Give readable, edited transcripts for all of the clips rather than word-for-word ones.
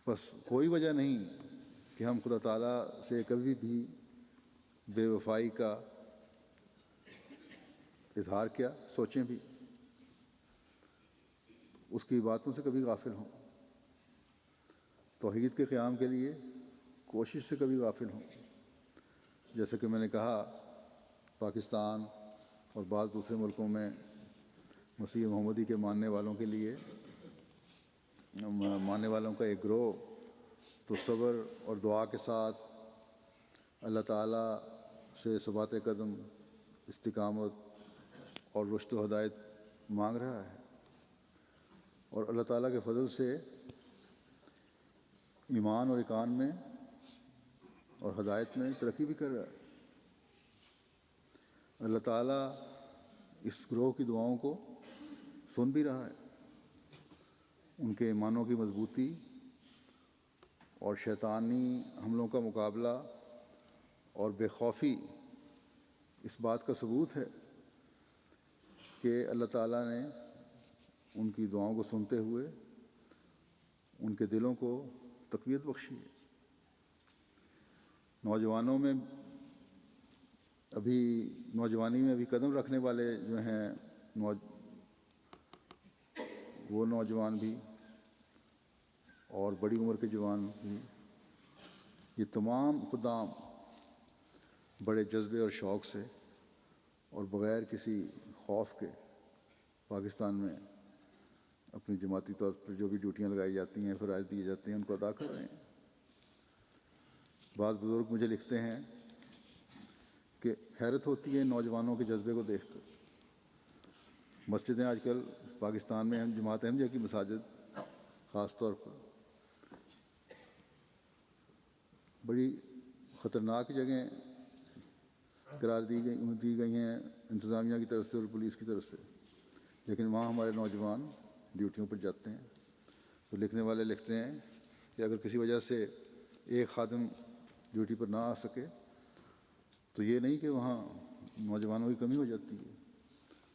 بس کوئی وجہ نہیں کہ ہم خدا تعالیٰ سے کبھی بھی بے وفائی کا اظہار کیا سوچیں بھی، اس کی باتوں سے کبھی غافل ہوں، توحید کے قیام کے لیے کوشش سے کبھی غافل ہوں۔ جیسے کہ میں نے کہا، پاکستان اور بعض دوسرے ملکوں میں مسیح محمدی کے ماننے والوں کے لیے، ماننے والوں کا ایک گروہ تو صبر اور دعا کے ساتھ اللہ تعالیٰ سے ثبات قدم، استقامت اور رشد و ہدایت مانگ رہا ہے، اور اللہ تعالیٰ کے فضل سے ایمان اور اقان میں اور ہدایت میں ترقی بھی کر رہا ہے۔ اللہ تعالیٰ اس گروہ کی دعاؤں کو سن بھی رہا ہے، ان کے ایمانوں کی مضبوطی اور شیطانی حملوں کا مقابلہ اور بے خوفی اس بات کا ثبوت ہے کہ اللہ تعالیٰ نے ان کی دعاؤں کو سنتے ہوئے ان کے دلوں کو تقویت بخشی ہے۔ نوجوانی میں ابھی قدم رکھنے والے جو ہیں وہ نوجوان بھی اور بڑی عمر کے جوان بھی، یہ تمام خدام بڑے جذبے اور شوق سے اور بغیر کسی خوف کے پاکستان میں اپنی جماعتی طور پر جو بھی ڈیوٹیاں لگائی جاتی ہیں، فرائض دیے جاتے ہیں، ان کو ادا کر رہے ہیں۔ بعض بزرگ مجھے لکھتے ہیں کہ حیرت ہوتی ہے نوجوانوں کے جذبے کو دیکھ کر۔ مسجدیں آج کل پاکستان میں جماعت احمدیہ کی مساجد خاص طور پر بڑی خطرناک جگہیں قرار دی گئی ہیں انتظامیہ کی طرف سے اور پولیس کی طرف سے، لیکن وہاں ہمارے نوجوان ڈیوٹیوں پر جاتے ہیں۔ تو لکھنے والے لکھتے ہیں کہ اگر کسی وجہ سے ایک خادم ڈیوٹی پر نہ آ سکے تو یہ نہیں کہ وہاں نوجوانوں کی کمی ہو جاتی ہے،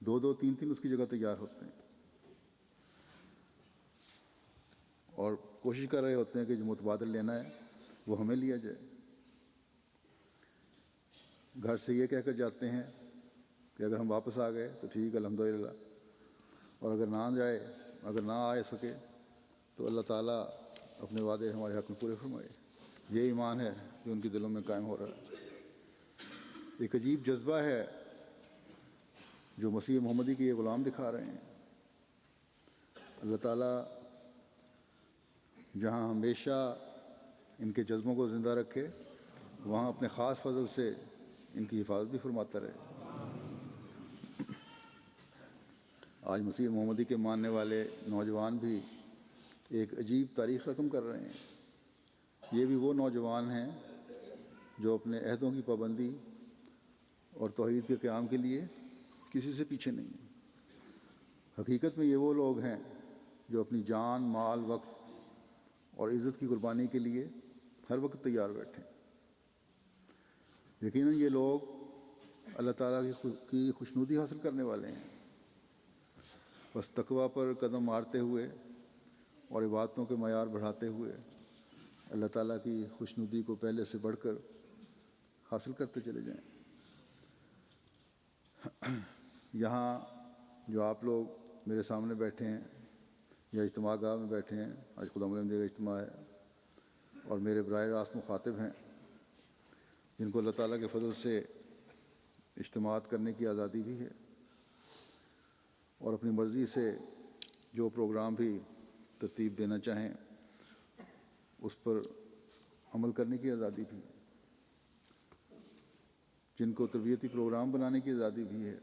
دو دو تین تین اس کی جگہ تیار ہوتے ہیں اور کوشش کر رہے ہوتے ہیں کہ جو متبادل لینا ہے وہ ہمیں لیا جائے۔ گھر سے یہ کہہ کر جاتے ہیں کہ اگر ہم واپس آ گئے تو ٹھیک، الحمدللہ، اور اگر نہ آ سکے تو اللہ تعالیٰ اپنے وعدے ہمارے حق میں پورے فرمائے۔ یہ ایمان ہے جو ان کے دلوں میں قائم ہو رہا ہے۔ ایک عجیب جذبہ ہے جو مسیح محمدی کے یہ غلام دکھا رہے ہیں۔ اللہ تعالیٰ جہاں ہمیشہ ان کے جذبوں کو زندہ رکھے، وہاں اپنے خاص فضل سے ان کی حفاظت بھی فرماتا رہے۔ آج مسیح محمدی کے ماننے والے نوجوان بھی ایک عجیب تاریخ رقم کر رہے ہیں۔ یہ بھی وہ نوجوان ہیں جو اپنے عہدوں کی پابندی اور توحید کے قیام کے لیے کسی سے پیچھے نہیں ہیں۔ حقیقت میں یہ وہ لوگ ہیں جو اپنی جان، مال، وقت اور عزت کی قربانی کے لیے ہر وقت تیار بیٹھے ہیں۔ یقیناً یہ لوگ اللہ تعالیٰ کی خوشنودی حاصل کرنے والے ہیں۔ بس تقویٰ پر قدم مارتے ہوئے اور عبادتوں کے معیار بڑھاتے ہوئے اللہ تعالیٰ کی خوشنودی کو پہلے سے بڑھ کر حاصل کرتے چلے جائیں۔ یہاں جو آپ لوگ میرے سامنے بیٹھے ہیں یا اجتماع گاہ میں بیٹھے ہیں، آج خدا احمدیہ کا اجتماع ہے، اور میرے براہ راست مخاطب ہیں جن کو اللہ تعالیٰ کے فضل سے اجتماعات کرنے کی آزادی بھی ہے اور اپنی مرضی سے جو پروگرام بھی ترتیب دینا چاہیں اس پر عمل کرنے کی آزادی بھی ہے، جن کو تربیتی پروگرام بنانے کی آزادی بھی ہے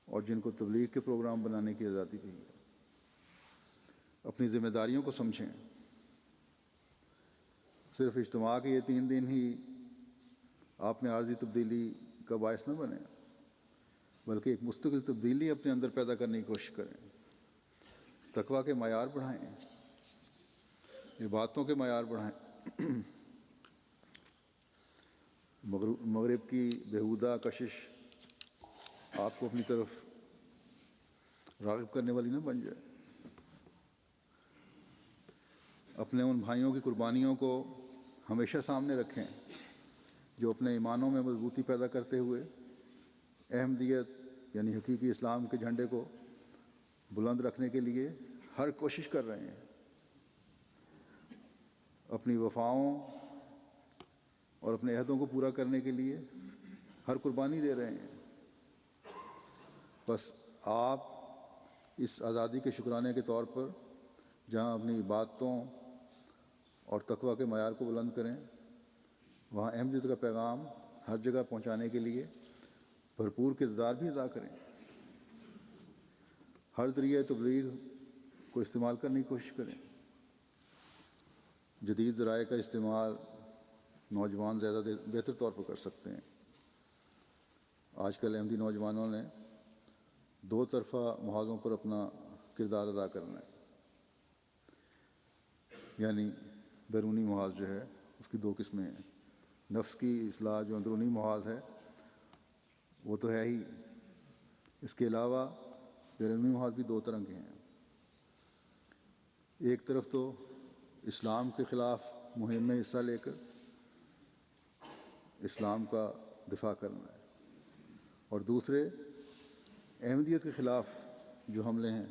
اور جن کو تبلیغ کے پروگرام بنانے کی آزادی بھی ہے۔ اپنی ذمہ داریوں کو سمجھیں۔ صرف اجتماع کے یہ 3 دن ہی آپ میں عارضی تبدیلی کا باعث نہ بنے، بلکہ ایک مستقل تبدیلی اپنے اندر پیدا کرنے کی کوشش کریں۔ تقویٰ کے معیار بڑھائیں، عبادتوں کے معیار بڑھائیں، مغرب کی بیہودہ کشش آپ کو اپنی طرف راغب کرنے والی نہ بن جائے۔ اپنے ان بھائیوں کی قربانیوں کو ہمیشہ سامنے رکھیں جو اپنے ایمانوں میں مضبوطی پیدا کرتے ہوئے احمدیت یعنی حقیقی اسلام کے جھنڈے کو بلند رکھنے کے لیے ہر کوشش کر رہے ہیں، اپنی وفاؤں اور اپنے عہدوں کو پورا کرنے کے لیے ہر قربانی دے رہے ہیں۔ بس آپ اس آزادی کے شکرانے کے طور پر جہاں اپنی عبادتوں اور تقوی کے معیار کو بلند کریں، وہاں احمدیت کا پیغام ہر جگہ پہنچانے کے لیے بھرپور کردار بھی ادا کریں۔ ہر ذریعہ تبلیغ کو استعمال کرنے کی کوشش کریں۔ جدید ذرائع کا استعمال نوجوان زیادہ بہتر طور پر کر سکتے ہیں۔ آج کل احمدی نوجوانوں نے دو طرفہ محاذوں پر اپنا کردار ادا کرنا ہے، یعنی بیرونی محاذ جو ہے اس کی دو قسمیں ہیں۔ نفس کی اصلاح جو اندرونی محاذ ہے وہ تو ہے ہی، اس کے علاوہ بیرونی محاذ بھی دو طرح کے ہیں۔ ایک طرف تو اسلام کے خلاف مہم میں حصہ لے کر اسلام کا دفاع کرنا ہے، اور دوسرے احمدیت کے خلاف جو حملے ہیں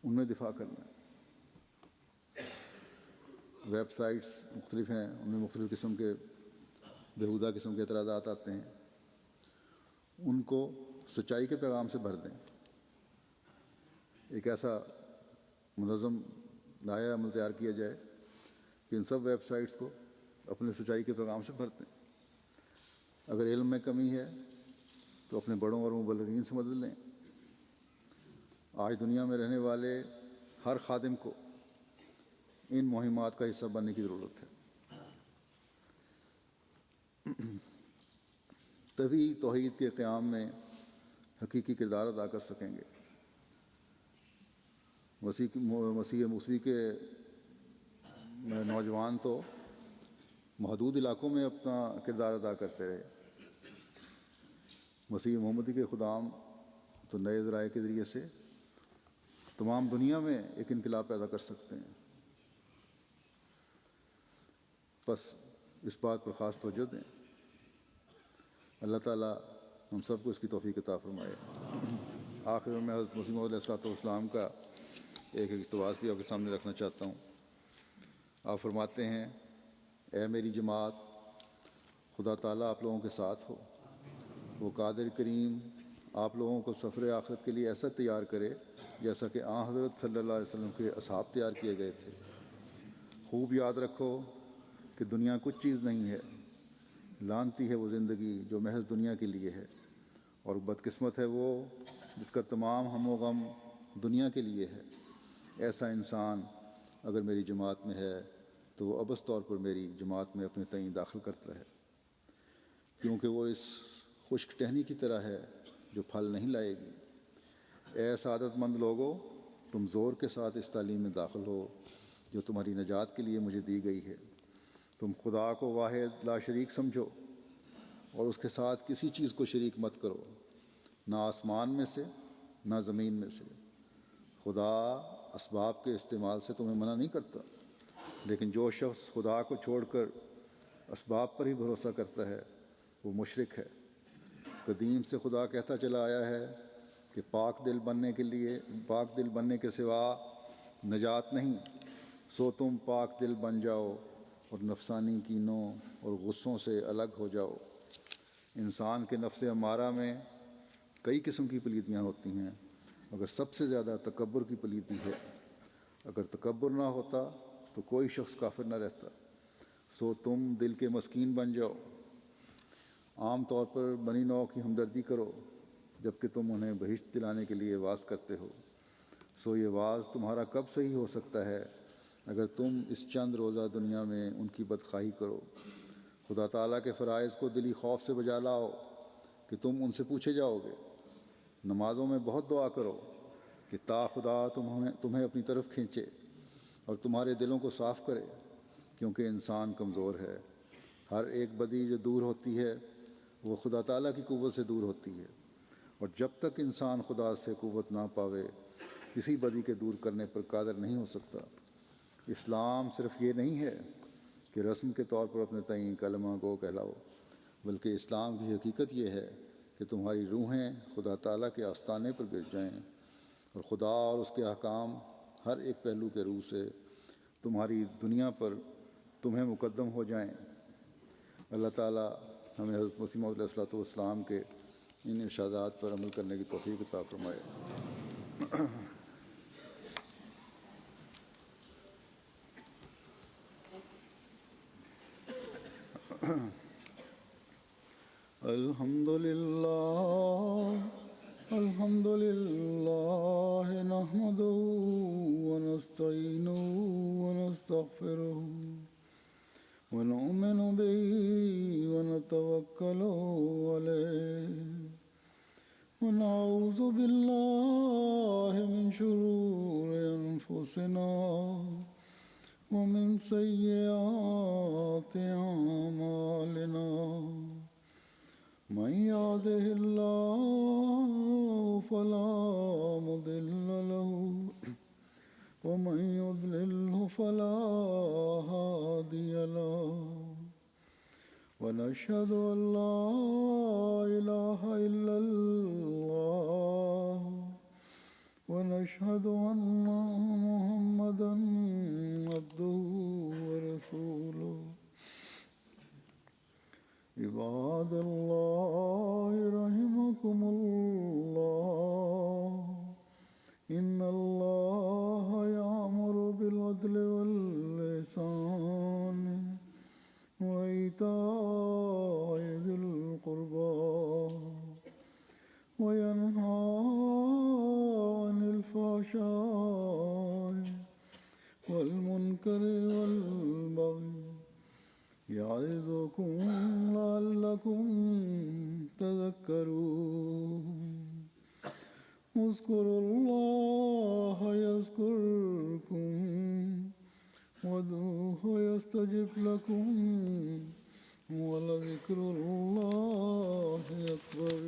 ان میں دفاع کرنا ہے۔ ویب سائٹس مختلف ہیں، ان میں مختلف قسم کے بیہودہ قسم کے اعتراضات آتے ہیں، ان کو سچائی کے پیغام سے بھر دیں۔ ایک ایسا منظم دائرہ عمل تیار کیا جائے کہ ان سب ویب سائٹس کو اپنے سچائی کے پیغام سے بھر دیں۔ اگر علم میں کمی ہے تو اپنے بڑوں اور مبلغین سے مدد لیں۔ آج دنیا میں رہنے والے ہر خادم کو ان مہمات کا حصہ بننے کی ضرورت ہے، تبھی توحید کے قیام میں حقیقی کردار ادا کر سکیں گے۔ مسیح موسوی کے نوجوان تو محدود علاقوں میں اپنا کردار ادا کرتے رہے، مسیح محمدی کے خدام تو نئے ذرائع کے ذریعے سے تمام دنیا میں ایک انقلاب پیدا کر سکتے ہیں۔ بس اس بات پر خاص توجہ دیں۔ اللہ تعالیٰ ہم سب کو اس کی توفیق عطا فرمائے۔ آخر میں حضرت مسیح موعود علیہ السلام کا ایک اقتباس بھی آپ کے سامنے رکھنا چاہتا ہوں۔ آپ فرماتے ہیں، اے میری جماعت، خدا تعالیٰ آپ لوگوں کے ساتھ ہو، وہ قادر کریم آپ لوگوں کو سفر آخرت کے لیے ایسا تیار کرے جیسا کہ حضرت صلی اللہ علیہ وسلم کے اصحاب تیار کیے گئے تھے۔ خوب یاد رکھو کہ دنیا کچھ چیز نہیں ہے، لعنتی ہے وہ زندگی جو محض دنیا کے لیے ہے، اور بدقسمت ہے وہ جس کا تمام ہم و غم دنیا کے لیے ہے۔ ایسا انسان اگر میری جماعت میں ہے تو وہ ابس طور پر میری جماعت میں اپنے تئیں داخل کرتا ہے، کیونکہ وہ اس خشک ٹہنی کی طرح ہے جو پھل نہیں لائے گی۔ اے سعادت مند لوگو، تم زور کے ساتھ اس تعلیم میں داخل ہو جو تمہاری نجات کے لیے مجھے دی گئی ہے۔ تم خدا کو واحد لا شریک سمجھو اور اس کے ساتھ کسی چیز کو شریک مت کرو، نہ آسمان میں سے نہ زمین میں سے۔ خدا اسباب کے استعمال سے تمہیں منع نہیں کرتا، لیکن جو شخص خدا کو چھوڑ کر اسباب پر ہی بھروسہ کرتا ہے وہ مشرک ہے۔ قدیم سے خدا کہتا چلا آیا ہے کہ پاک دل بننے کے سوا نجات نہیں، سو تم پاک دل بن جاؤ اور نفسانی کینوں اور غصوں سے الگ ہو جاؤ۔ انسان کے نفس امارہ میں کئی قسم کی پلیدیاں ہوتی ہیں، مگر سب سے زیادہ تکبر کی پلیدی ہے۔ اگر تکبر نہ ہوتا تو کوئی شخص کافر نہ رہتا، سو تم دل کے مسکین بن جاؤ۔ عام طور پر بنی نوع کی ہمدردی کرو جبکہ تم انہیں بہشت دلانے کے لیے واعظ کرتے ہو، سو یہ واعظ تمہارا کب صحیح ہو سکتا ہے اگر تم اس چند روزہ دنیا میں ان کی بدخواہی کرو۔ خدا تعالیٰ کے فرائض کو دلی خوف سے بجا لاؤ کہ تم ان سے پوچھے جاؤ گے۔ نمازوں میں بہت دعا کرو کہ تا خدا تمہیں اپنی طرف کھینچے اور تمہارے دلوں کو صاف کرے، کیونکہ انسان کمزور ہے۔ ہر ایک بدی جو دور ہوتی ہے وہ خدا تعالیٰ کی قوت سے دور ہوتی ہے، اور جب تک انسان خدا سے قوت نہ پاوے کسی بدی کے دور کرنے پر قادر نہیں ہو سکتا۔ اسلام صرف یہ نہیں ہے کہ رسم کے طور پر اپنے تئیں کلمہ گو کہلاؤ، بلکہ اسلام کی حقیقت یہ ہے کہ تمہاری روحیں خدا تعالیٰ کے آستانے پر گر جائیں اور خدا اور اس کے احکام ہر ایک پہلو کے روح سے تمہاری دنیا پر تمہیں مقدم ہو جائیں۔ اللہ تعالیٰ ہمیں حضرت مسیح موعود علیہ الصلوۃ والسلام کے ان ارشادات پر عمل کرنے کی توفیق عطا فرمائے۔ الحمد للہ نحمده ونستعینه ونستغفره ونؤمن به ونتوکل علیہ ونعوذ باللہ من شرور انفسنا ومن سیئات اعمالنا من يهده الله فلا مضل له ومن يضلله فلا هادي له ونشهد أن لا إله إلا الله ونشهد أن محمدا عبده ورسوله عباد الله رحمكم الله إن الله يأمر بالعدل والإحسان وإيتاء ذي القربى وينهى عن الفحشاء والمنكر والبغي يعظكم لعلكم تذكرون اذكروا الله يذكركم وادعوه يستجب لكم ولذكر الله أكبر۔